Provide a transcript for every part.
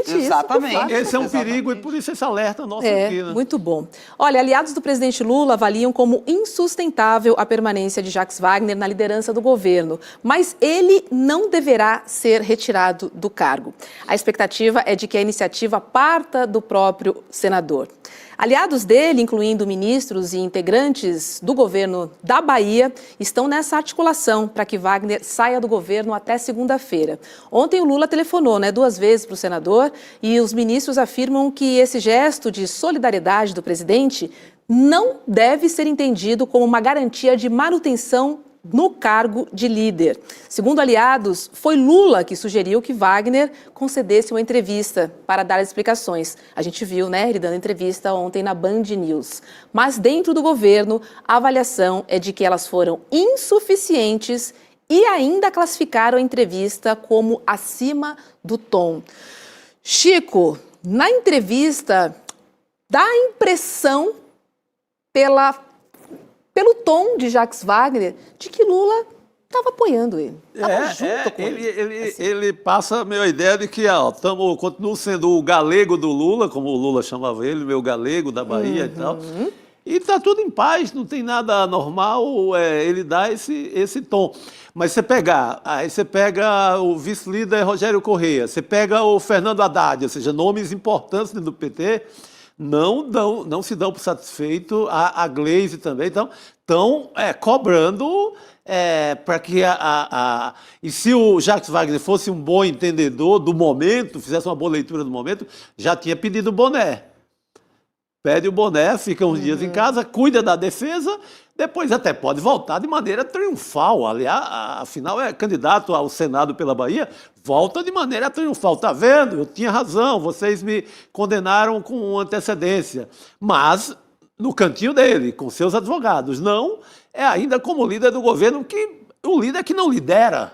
Exatamente. Esse é um perigo e por isso esse alerta nosso aqui, né? Muito bom. Olha, aliados do presidente Lula avaliam como insustentável a permanência de Jacques Wagner na liderança do governo, mas ele não deverá ser retirado do cargo. A expectativa é de que a iniciativa parta do próprio senador. Aliados dele, incluindo ministros e integrantes do governo da Bahia, estão nessa articulação para que Wagner saia do governo até segunda-feira. Ontem o Lula telefonou 2 vezes para o senador e os ministros afirmam que esse gesto de solidariedade do presidente não deve ser entendido como uma garantia de manutenção no cargo de líder. Segundo aliados, foi Lula que sugeriu que Wagner concedesse uma entrevista para dar explicações. A gente viu, ele dando entrevista ontem na Band News. Mas dentro do governo, a avaliação é de que elas foram insuficientes e ainda classificaram a entrevista como acima do tom. Chico, na entrevista, dá a impressão pelo tom de Jacques Wagner, de que Lula estava apoiando ele. Estava junto com ele. Ele passa a minha ideia de que continuo sendo o galego do Lula, como o Lula chamava ele, meu galego da Bahia e tal. E está tudo em paz, não tem nada anormal, ele dá esse tom. Mas você pega o vice-líder Rogério Correia, você pega o Fernando Haddad, ou seja, nomes importantes dentro do PT, não se dão por satisfeito, a Gleisi também, estão cobrando para que e se o Jacques Wagner fosse um bom entendedor do momento, fizesse uma boa leitura do momento, já tinha pedido o boné. Pede o boné, fica uns dias em casa, cuida da defesa, depois até pode voltar de maneira triunfal. Aliás, afinal é candidato ao Senado pela Bahia, volta de maneira triunfal. Tá vendo? Eu tinha razão, vocês me condenaram com antecedência. Mas no cantinho dele, com seus advogados. Não ainda como líder do governo, que o líder que não lidera.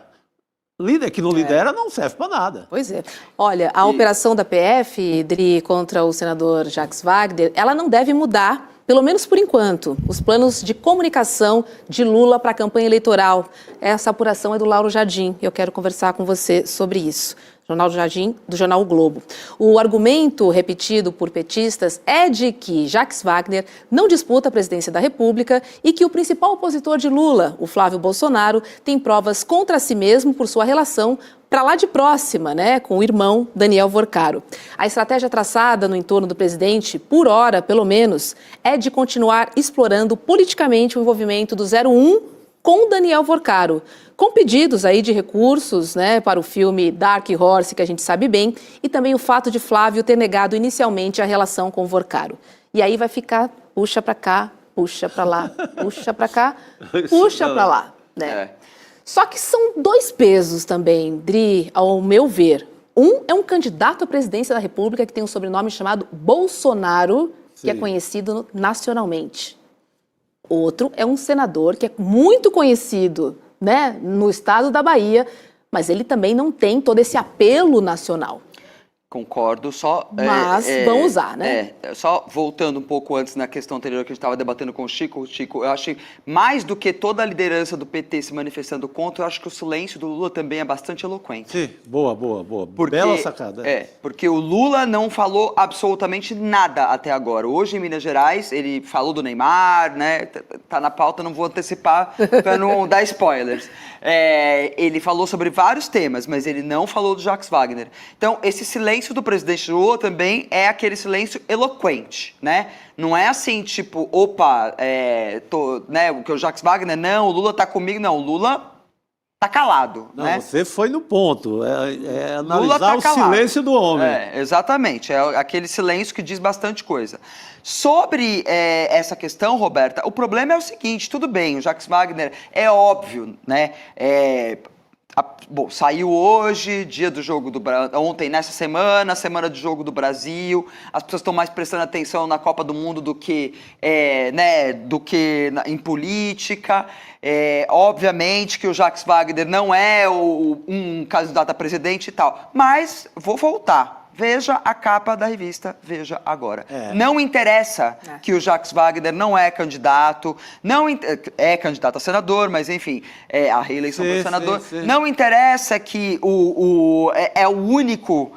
Líder que não lidera não serve para nada. Pois é. Olha, a operação da PF, Dri, contra o senador Jacques Wagner, ela não deve mudar, pelo menos por enquanto, os planos de comunicação de Lula para a campanha eleitoral. Essa apuração é do Lauro Jardim. Eu quero conversar com você sobre isso. Ronaldo Jardim, do jornal O Globo. O argumento repetido por petistas é de que Jacques Wagner não disputa a presidência da República e que o principal opositor de Lula, o Flávio Bolsonaro, tem provas contra si mesmo por sua relação para lá de próxima, com o irmão Daniel Vorcaro. A estratégia traçada no entorno do presidente, por hora pelo menos, é de continuar explorando politicamente o envolvimento do 01 com Daniel Vorcaro, com pedidos aí de recursos para o filme Dark Horse, que a gente sabe bem, e também o fato de Flávio ter negado inicialmente a relação com Vorcaro. E aí vai ficar puxa para cá, puxa para lá, puxa para cá, puxa para lá. Só que são 2 pesos também, Dri, ao meu ver. Um é um candidato à presidência da República que tem um sobrenome chamado Bolsonaro, que é conhecido nacionalmente. Outro é um senador que é muito conhecido, no estado da Bahia, mas ele também não tem todo esse apelo nacional. Concordo, Mas vão usar, Só voltando um pouco antes na questão anterior que a gente estava debatendo com o Chico, eu achei mais do que toda a liderança do PT se manifestando contra, eu acho que o silêncio do Lula também é bastante eloquente. Sim, boa. Bela sacada. Porque o Lula não falou absolutamente nada até agora. Hoje, em Minas Gerais, ele falou do Neymar, tá na pauta, não vou antecipar para não dar spoilers. Ele falou sobre vários temas, mas ele não falou do Jacques Wagner. Então, esse silêncio do presidente Lula também é aquele silêncio eloquente, Não é assim, tipo, opa, o que o Jacques Wagner, não, o Lula tá comigo, não, o Lula tá calado, Não, você foi no ponto, analisar tá o silêncio do homem. Exatamente, é aquele silêncio que diz bastante coisa. Sobre essa questão, Roberta, o problema é o seguinte, tudo bem, o Jacques Wagner é óbvio, Bom, saiu hoje, dia do jogo do Brasil, ontem, nessa semana do jogo do Brasil, as pessoas estão mais prestando atenção na Copa do Mundo do que em política. Obviamente que o Jacques Wagner não é um candidato a presidente e tal, mas vou voltar. Veja a capa da revista Veja Agora. É. Não interessa que o Jacques Wagner não é candidato, é candidato a senador, mas enfim, é a reeleição para senador. Sim. Não interessa que é o único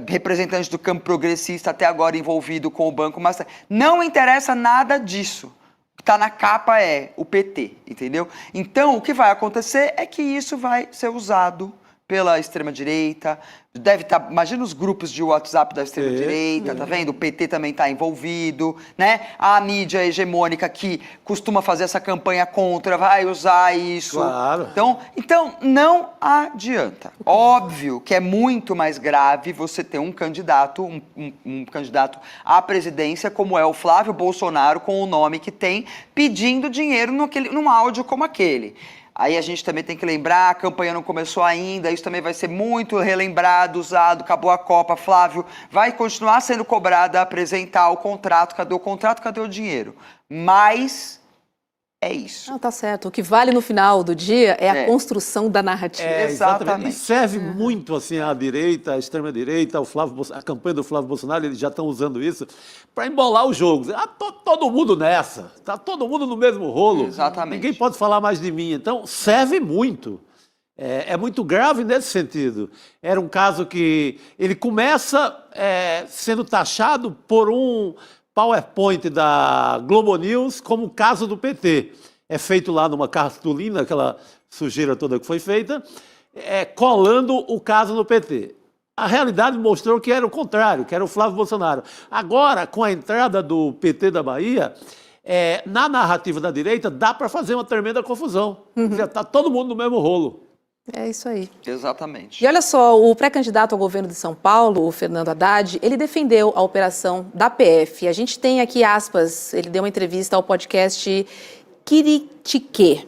representante do campo progressista até agora envolvido com o Banco Master. Não interessa nada disso. O que está na capa é o PT, entendeu? Então, o que vai acontecer é que isso vai ser usado pela extrema-direita, deve estar, imagina os grupos de WhatsApp da extrema-direita, tá vendo? O PT também está envolvido, né? A mídia hegemônica que costuma fazer essa campanha contra vai usar isso. Claro. Então não adianta. Óbvio que é muito mais grave você ter um candidato, um candidato à presidência como é o Flávio Bolsonaro, com o nome que tem, pedindo dinheiro num áudio como aquele. Aí a gente também tem que lembrar, a campanha não começou ainda, isso também vai ser muito relembrado, usado, acabou a Copa, Flávio, vai continuar sendo cobrado a apresentar o contrato, cadê o dinheiro? Mas é isso. Não, tá certo. O que vale no final do dia é a construção da narrativa. Exatamente. E serve muito assim à direita, à extrema-direita, a campanha do Flávio Bolsonaro, eles já estão usando isso para embolar o jogo. Todo mundo nessa, tá todo mundo no mesmo rolo. Exatamente. Ninguém pode falar mais de mim. Então, serve muito. É muito grave nesse sentido. Era um caso que ele começa sendo taxado por um PowerPoint da Globo News como caso do PT. É feito lá numa cartolina, aquela sujeira toda que foi feita, colando o caso no PT. A realidade mostrou que era o contrário, que era o Flávio Bolsonaro. Agora, com a entrada do PT da Bahia, na narrativa da direita, dá para fazer uma tremenda confusão. Já está todo mundo no mesmo rolo. É isso aí. Exatamente. E olha só, o pré-candidato ao governo de São Paulo, o Fernando Haddad, ele defendeu a operação da PF. A gente tem aqui aspas, ele deu uma entrevista ao podcast Critique.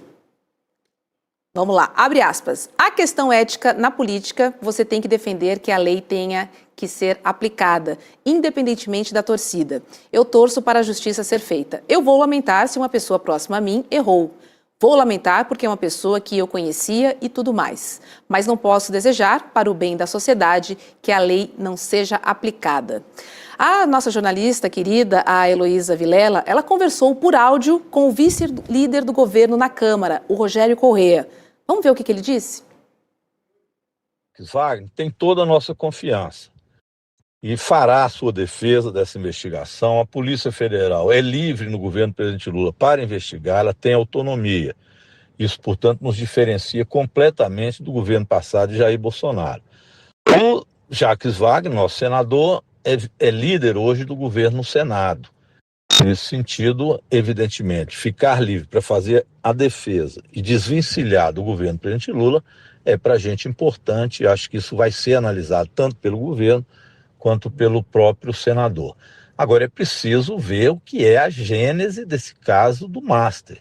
Vamos lá, abre aspas. A questão ética na política, você tem que defender que a lei tenha que ser aplicada, independentemente da torcida. Eu torço para a justiça ser feita. Eu vou lamentar se uma pessoa próxima a mim errou. Vou lamentar porque é uma pessoa que eu conhecia e tudo mais. Mas não posso desejar, para o bem da sociedade, que a lei não seja aplicada. A nossa jornalista querida, a Heloísa Vilela, ela conversou por áudio com o vice-líder do governo na Câmara, o Rogério Corrêa. Vamos ver o que ele disse? Wagner tem toda a nossa confiança e fará a sua defesa dessa investigação. A Polícia Federal é livre no governo do presidente Lula para investigar, ela tem autonomia. Isso, portanto, nos diferencia completamente do governo passado de Jair Bolsonaro. O Jacques Wagner, nosso senador, é líder hoje do governo no Senado. Nesse sentido, evidentemente, ficar livre para fazer a defesa e desvencilhar do governo do presidente Lula é para a gente importante, e acho que isso vai ser analisado tanto pelo governo quanto pelo próprio senador. Agora, é preciso ver o que é a gênese desse caso do Master.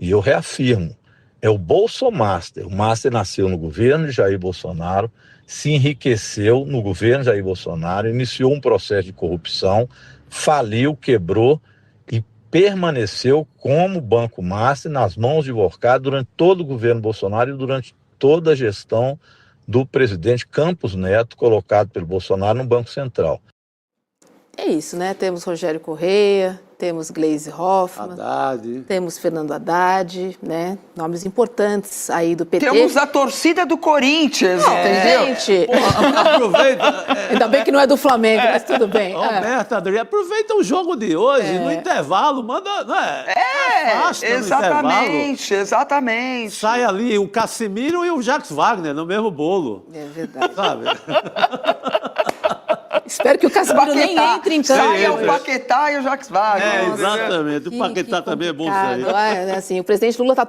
E eu reafirmo, é o Bolsomaster. O Master nasceu no governo de Jair Bolsonaro, se enriqueceu no governo de Jair Bolsonaro, iniciou um processo de corrupção, faliu, quebrou e permaneceu como Banco Master nas mãos de Workad durante todo o governo Bolsonaro e durante toda a gestão do presidente Campos Neto, colocado pelo Bolsonaro no Banco Central. É isso, né? Temos Rogério Corrêa, temos Gleisi Hoffmann, Haddad. temos Fernando Haddad, né? Nomes importantes aí do PT. Temos a torcida do Corinthians, Não, entendeu? gente, Aproveita. ainda bem que não é do Flamengo, mas tudo bem. Roberto, Adriano, aproveita o jogo de hoje, no intervalo, manda. Afasta no Exatamente, exatamente. Sai ali o Casemiro e o Jacques Wagner no mesmo bolo. É verdade. Sabe? Espero que o Casemiro nem entre em campo. Sai o Paquetá e o Jacques Wagner. Exatamente. O Paquetá também é bom isso aí. Assim, o presidente Lula está